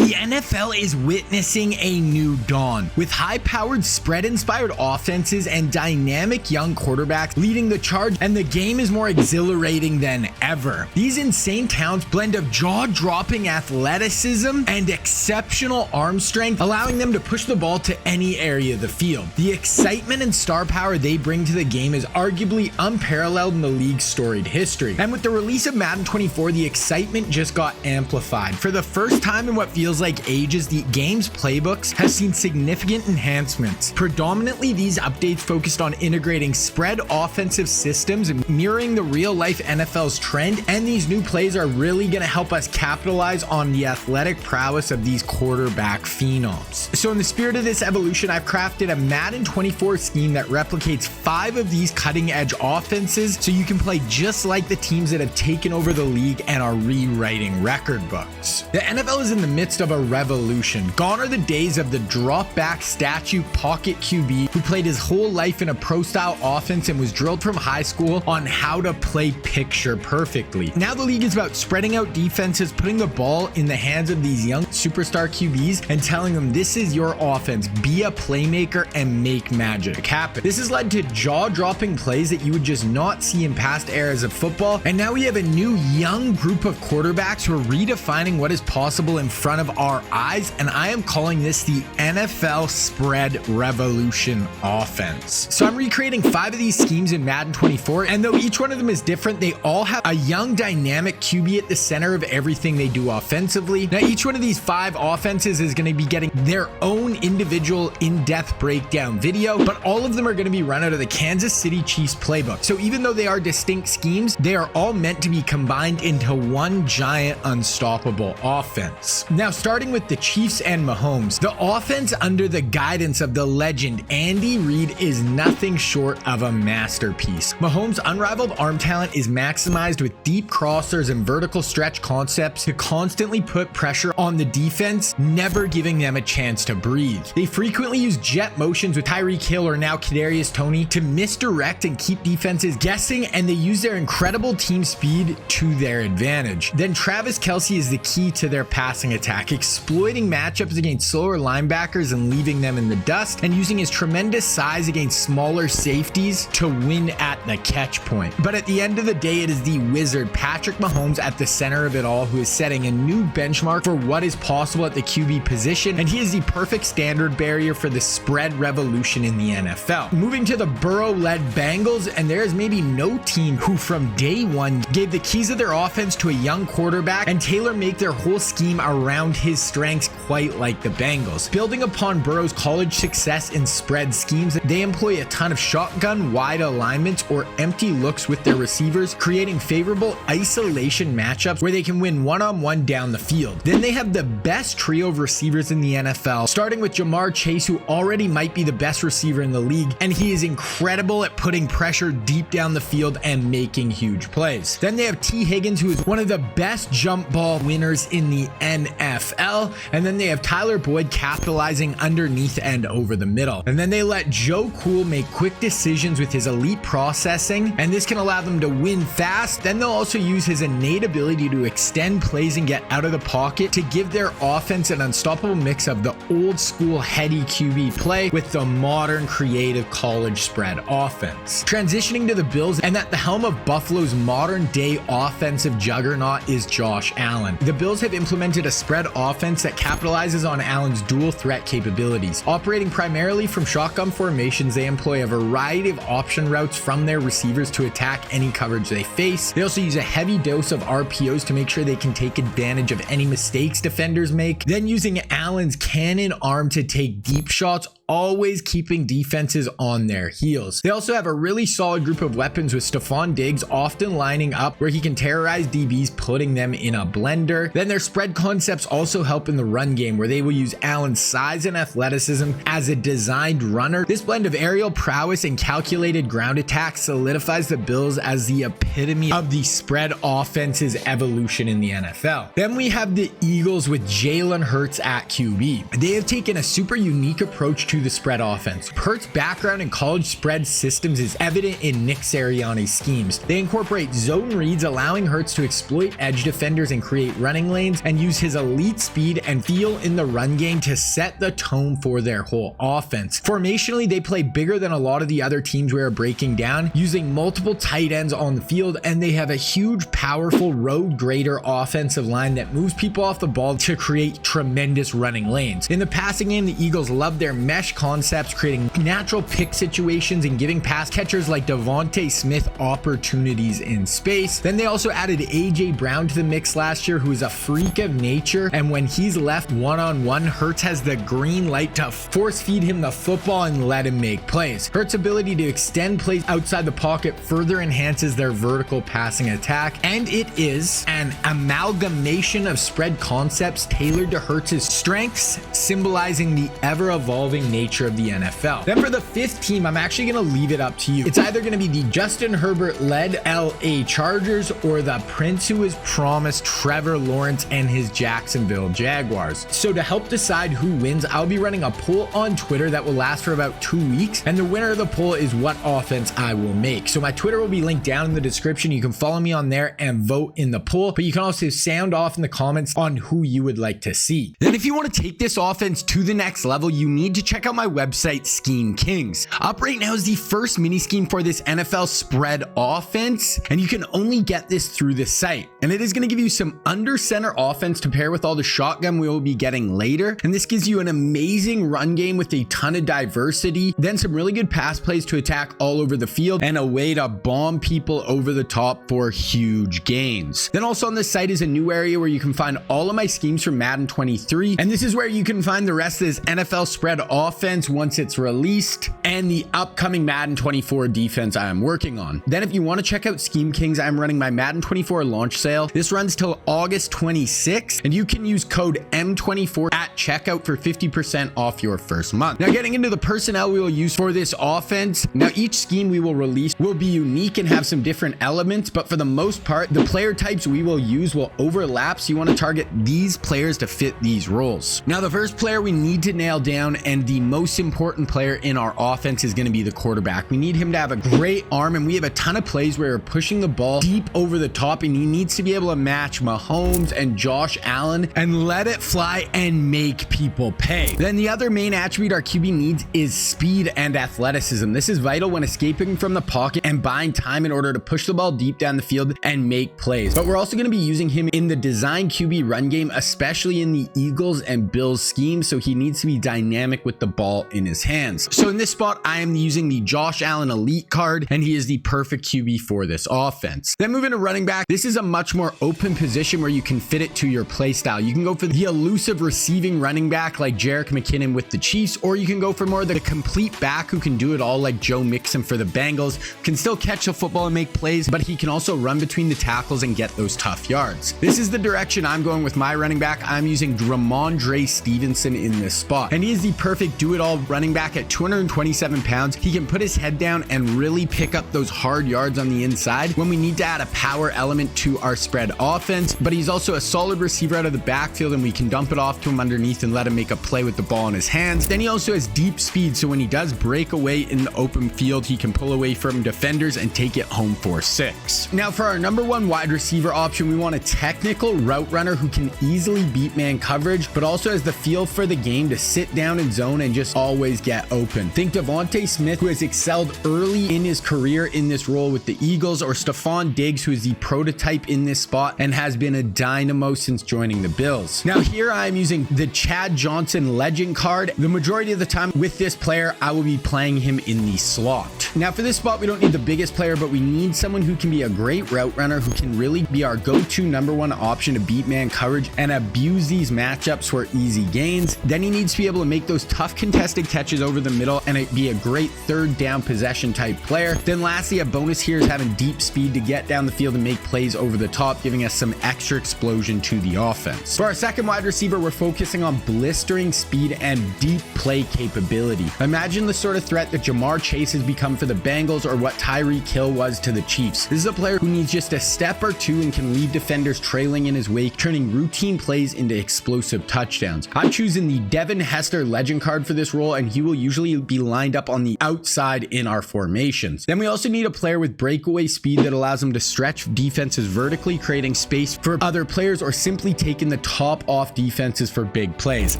The NFL is witnessing a new dawn, with high-powered spread-inspired offenses and dynamic young quarterbacks leading the charge, and the game is more exhilarating than ever. These insane talents blend of jaw-dropping athleticism and exceptional arm strength, allowing them to push the ball to any area of the field. The excitement and star power they bring to the game is arguably unparalleled in the league's storied history. And with the release of Madden 24, the excitement just got amplified. For the first time in what feels like ages, the game's playbooks have seen significant enhancements. Predominantly, these updates focused on integrating spread offensive systems and mirroring the real-life NFL's trend, and these new plays are really going to help us capitalize on the athletic prowess of these quarterback phenoms. So in the spirit of this evolution, I've crafted a Madden 24 scheme that replicates 5 of these cutting-edge offenses so you can play just like the teams that have taken over the league and are rewriting record books. The NFL is in the midst of a revolution. Gone are the days of the drop-back statue pocket QB who played his whole life in a pro-style offense and was drilled from high school on how to play picture perfectly. Now the league is about spreading out defenses, putting the ball in the hands of these young superstar QBs and telling them this is your offense, be a playmaker and make magic happen. This has led to jaw-dropping plays that you would just not see in past eras of football, and now we have a new young group of quarterbacks who are redefining what is possible in front of our eyes, and I am calling this the NFL Spread Revolution offense. So I'm recreating 5 of these schemes in Madden 24, and though each one of them is different, they all have a young dynamic QB at the center of everything they do offensively. Now each one of these 5 offenses is going to be getting their own individual in-depth breakdown video, but all of them are going to be run out of the Kansas City Chiefs Playbook. So even though they are distinct schemes, they are all meant to be combined into one giant unstoppable offense. Now starting with the Chiefs and Mahomes, the offense under the guidance of the legend Andy Reid is nothing short of a masterpiece. Mahomes' unrivaled arm talent is maximized with deep crossers and vertical stretch concepts to constantly put pressure on the defense, never giving them a chance to breathe. They frequently use jet motions with Tyreek Hill or now Kadarius Toney to misdirect and keep defenses guessing, and they use their incredible team speed to their advantage. Then Travis Kelce is the key to their passing attack, exploiting matchups against slower linebackers and leaving them in the dust, and using his tremendous size against smaller safeties to win at the catch point. But at the end of the day, it is the wizard Patrick Mahomes at the center of it all who is setting a new benchmark for what is possible at the QB position, and he is the perfect standard barrier for the spread revolution in the NFL. Moving to the Burrow-led Bengals, and there is maybe no team who from day one gave the keys of their offense to a young quarterback and tailor-make their whole scheme around his strengths quite like the Bengals. Building upon Burrow's college success in spread schemes, they employ a ton of shotgun wide alignments or empty looks with their receivers, creating favorable isolation matchups where they can win one-on-one down the field. Then they have the best trio of receivers in the NFL, starting with Jamar Chase, who already might be the best receiver in the league, and he is incredible at putting pressure deep down the field and making huge plays. Then they have T. Higgins, who is one of the best jump ball winners in the NFL, and then they have Tyler Boyd capitalizing underneath and over the middle. And then they let Joe Cool make quick decisions with his elite processing, and this can allow them to win fast. Then they'll also use his innate ability to extend plays and get out of the pocket to give their offense an unstoppable mix of the old school heady QB play with the modern creative college spread offense. Transitioning to the Bills, and at the helm of Buffalo's modern day offensive juggernaut is Josh Allen. The Bills have implemented a spread offense that capitalizes on Allen's dual threat capabilities. Operating primarily from shotgun formations, they employ a variety of option routes from their receivers to attack any coverage they face. They also use a heavy dose of RPOs to make sure they can take advantage of any mistakes defenders make. Then using Allen's cannon arm to take deep shots, always keeping defenses on their heels. They also have a really solid group of weapons with Stephon Diggs often lining up where he can terrorize DBs, putting them in a blender. Then their spread concepts also help in the run game, where they will use Allen's size and athleticism as a designed runner. This blend of aerial prowess and calculated ground attack solidifies the Bills as the epitome of the spread offense's evolution in the NFL. Then we have the Eagles with Jalen Hurts at QB. They have taken a super unique approach to to the spread offense. Hurts' background in college spread systems is evident in Nick Sirianni's schemes. They incorporate zone reads, allowing Hurts to exploit edge defenders and create running lanes, and use his elite speed and feel in the run game to set the tone for their whole offense. Formationally, they play bigger than a lot of the other teams we are breaking down, using multiple tight ends on the field, and they have a huge, powerful road grader offensive line that moves people off the ball to create tremendous running lanes. In the passing game, the Eagles love their mesh concepts, creating natural pick situations and giving pass catchers like Devontae Smith opportunities in space. Then they also added AJ Brown to the mix last year, who is a freak of nature, and when he's left one-on-one, Hurts has the green light to force feed him the football and let him make plays. Hurts' ability to extend plays outside the pocket further enhances their vertical passing attack, and it is an amalgamation of spread concepts tailored to Hurts' strengths, symbolizing the ever-evolving nature of the NFL. Then for the fifth team, I'm actually going to leave it up to you. It's either going to be the Justin Herbert-led LA Chargers or the Prince who is promised, Trevor Lawrence and his Jacksonville Jaguars. So to help decide who wins, I'll be running a poll on Twitter that will last for about 2 weeks, and the winner of the poll is what offense I will make. So my Twitter will be linked down in the description. You can follow me on there and vote in the poll, but you can also sound off in the comments on who you would like to see. Then if you want to take this offense to the next level, you need to check out my website, Scheme Kings. Up right now is the first mini scheme for this NFL spread offense, and you can only get this through the site. And it is going to give you some under center offense to pair with all the shotgun we will be getting later. And this gives you an amazing run game with a ton of diversity, then some really good pass plays to attack all over the field, and a way to bomb people over the top for huge gains. Then also on the site is a new area where you can find all of my schemes from Madden 23. And this is where you can find the rest of this NFL spread offense once it's released, and the upcoming Madden 24 defense I am working on. Then if you want to check out Scheme Kings, I'm running my Madden 24 launch sale. This runs till August 26th, and you can use code M24 at checkout for 50% off your first month. Now getting into the personnel we will use for this offense. Now each scheme we will release will be unique and have some different elements, but for the most part, the player types we will use will overlap, so you want to target these players to fit these roles. Now the first player we need to nail down, and the most important player in our offense, is going to be the quarterback. We need him to have a great arm, and we have a ton of plays where we're pushing the ball deep over the top, and he needs to be able to match Mahomes and Josh Allen and let it fly and make people pay. Then the other main attribute our QB needs is speed and athleticism. This is vital when escaping from the pocket and buying time in order to push the ball deep down the field and make plays. But we're also going to be using him in the design QB run game, especially in the Eagles and Bills scheme, so he needs to be dynamic with the ball in his hands. So in this spot, I am using the Josh Allen Elite card, and he is the perfect QB for this offense. Then moving to running back, this is a much more open position where you can fit it to your play style. You can go for the elusive receiving running back like Jerick McKinnon with the Chiefs, or you can go for more of the complete back who can do it all like Joe Mixon for the Bengals, can still catch the football and make plays, but he can also run between the tackles and get those tough yards. This is the direction I'm going with my running back. I'm using Dramondre Stevenson in this spot, and he is the perfect do-it-all running back at 227 pounds. He can put his head down and really pick up those hard yards on the inside when we need to add a power element to our spread offense, but he's also a solid receiver out of the backfield, and we can dump it off to him underneath and let him make a play with the ball in his hands. Then he also has deep speed, so when he does break away in the open field, he can pull away from defenders and take it home for 6. Now for our number one wide receiver option, we want a technical route runner who can easily beat man coverage, but also has the feel for the game to sit down in zone and just always get open. Think Devontae Smith, who has excelled early in his career in this role with the Eagles, or Stephon Diggs, who is the prototype in this spot and has been a dynamo since joining the Bills. Now here I am using the Chad Johnson legend card. The majority of the time with this player, I will be playing him in the slot. Now for this spot, we don't need the biggest player, but we need someone who can be a great route runner, who can really be our go-to number one option to beat man coverage and abuse these matchups for easy gains. Then he needs to be able to make those tough contested catches over the middle and be a great third down possession type player. Then lastly, a bonus here is having deep speed to get down the field and make plays over the top, giving us some extra explosion to the offense. For our second wide receiver, we're focusing on blistering speed and deep play capability. Imagine the sort of threat that Jamar Chase has become for the Bengals, or what Tyreek Hill was to the Chiefs. This is a player who needs just a step or two and can leave defenders trailing in his wake, turning routine plays into explosive touchdowns. I'm choosing the Devin Hester legend card guard for this role, and he will usually be lined up on the outside in our formations. Then we also need a player with breakaway speed that allows him to stretch defenses vertically, creating space for other players or simply taking the top off defenses for big plays.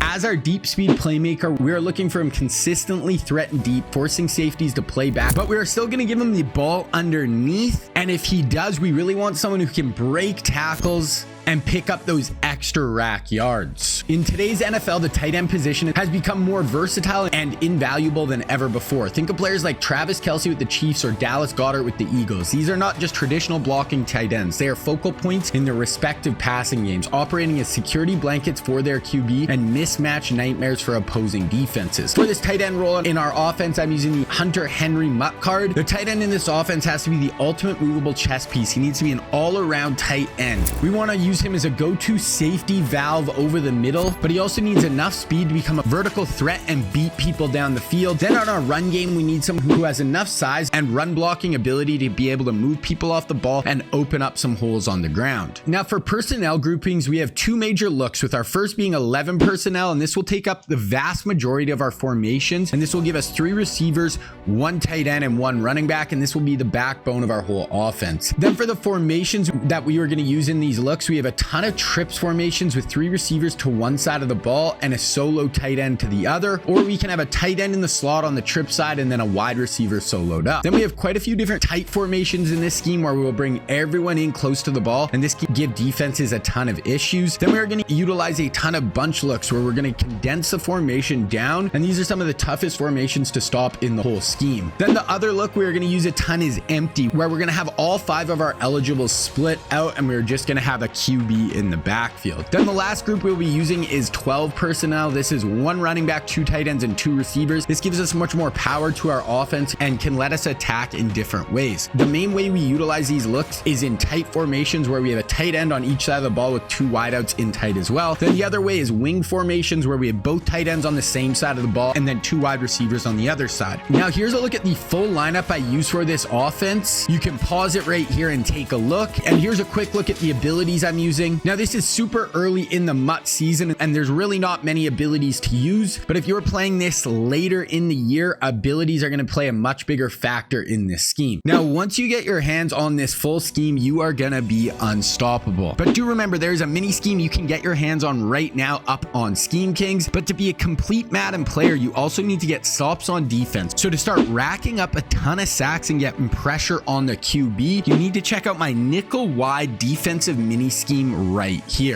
As our deep speed playmaker, we are looking for him consistently threaten deep, forcing safeties to play back, but we are still going to give him the ball underneath. And if he does, we really want someone who can break tackles and pick up those extra rack yards. In today's NFL, the tight end position has become more versatile and invaluable than ever before. Think of players like Travis Kelce with the Chiefs or Dallas Goedert with the Eagles. These are not just traditional blocking tight ends. They are focal points in their respective passing games, operating as security blankets for their QB and mismatch nightmares for opposing defenses. For this tight end role in our offense, I'm using the Hunter Henry Mutt card. The tight end in this offense has to be the ultimate movable chess piece. He needs to be an all-around tight end. We want to use him as a go-to safety valve over the middle, but he also needs enough speed to become a vertical threat and beat people down the field. Then on our run game, we need someone who has enough size and run blocking ability to be able to move people off the ball and open up some holes on the ground. Now for personnel groupings, we have two major looks, with our first being 11 personnel, and this will take up the vast majority of our formations, and this will give us 3 receivers, 1 tight end, and 1 running back, and this will be the backbone of our whole offense. Then for the formations that we are going to use in these looks, we have a ton of trips formations with 3 receivers to one side of the ball and a solo tight end to the other, or we can have a tight end in the slot on the trip side and then a wide receiver soloed up. Then we have quite a few different tight formations in this scheme where we will bring everyone in close to the ball, and this can give defenses a ton of issues. Then we're going to utilize a ton of bunch looks where we're going to condense the formation down, and these are some of the toughest formations to stop in the whole scheme. Then the other look we're going to use a ton is empty, where we're going to have all 5 of our eligibles split out, and we're just going to have a QB in the backfield. Then the last group we'll be using is 12 personnel. This is 1 running back, 2 tight ends, and 2 receivers. This gives us much more power to our offense and can let us attack in different ways. The main way we utilize these looks is in tight formations where we have a tight end on each side of the ball with 2 wideouts in tight as well. Then the other way is wing formations where we have both tight ends on the same side of the ball and then 2 wide receivers on the other side. Now here's a look at the full lineup I use for this offense. You can pause it right here and take a look. And here's a quick look at the abilities I'm using. Now this is super early in the Mutt season and there's really not many abilities to use, but if you're playing this later in the year, abilities are going to play a much bigger factor in this scheme. Now once you get your hands on this full scheme, you are going to be unstoppable. But do remember, there's a mini scheme you can get your hands on right now up on Scheme Kings, but to be a complete Madden player, you also need to get stops on defense. So to start racking up a ton of sacks and getting pressure on the QB, you need to check out my nickel wide defensive mini scheme right here.